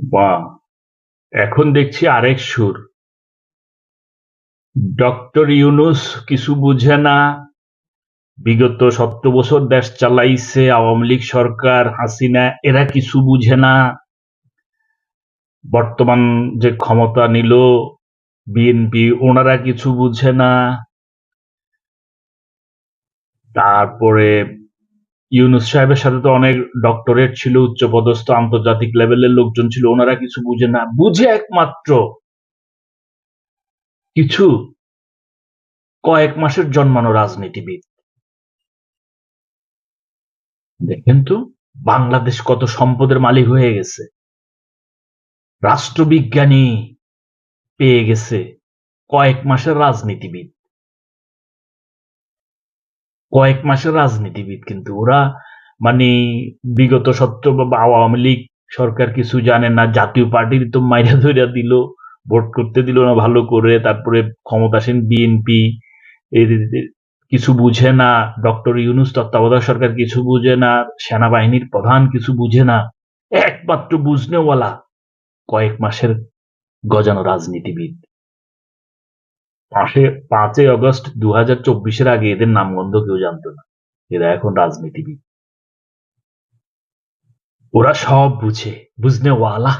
বা এখন দেখছি আরেক সুর। ডক্টর ইউনূস কিছু বুঝে না। বিগত 17 বছর দেশ চালাইছে আওয়ামী লীগ সরকার, হাসিনা, এরা কিছু বুঝে না। বর্তমান যে ক্ষমতা নিল বিএনপি, ওনারা কিছু বুঝে না। তারপরে ইউনূস সাহেবের সাথে তো অনেক ডক্টরেট ছিল, উচ্চপদস্থ আন্তর্জাতিক লেভেলের লোকজন ছিল, ওনারা কিছু বুঝে না। বুঝে একমাত্র কিছু কয়েক মাসের জন্মানো রাজনীতিবিদ। দেখেন তো বাংলাদেশ কত সম্পদের মালিক হয়ে গেছে, রাষ্ট্রবিজ্ঞানী পেয়ে গেছে, কয়েক মাসের রাজনীতিবিদ। কয়েক মাসের রাজনীতিবিদ কিন্তু ওরা, মানে বিগত 17 বা আওয়ামী লীগ সরকার কিছু জানে না, জাতীয় পার্টির তো মাইরা ধইরা দিল, ভোট করতে দিল না ভালো করে, তারপরে ক্ষমতাসীন বিএনপি কিছু বুঝে না, ডক্টর ইউনূস তত্ত্বাবধায়ক সরকার কিছু বুঝে না, সেনাবাহিনীর প্রধান কিছু বুঝে না, একমাত্র বুঝনেওয়ালা কয়েক মাসের গজানো রাজনীতিবিদ। 5ই অগস্ট 2024-এর আগে এদের নামগন্ধ কেউ জানতো না, এরা এখন রাজনীতিবিদ। ওরা সব বুঝে, বুঝনেওয়ালা।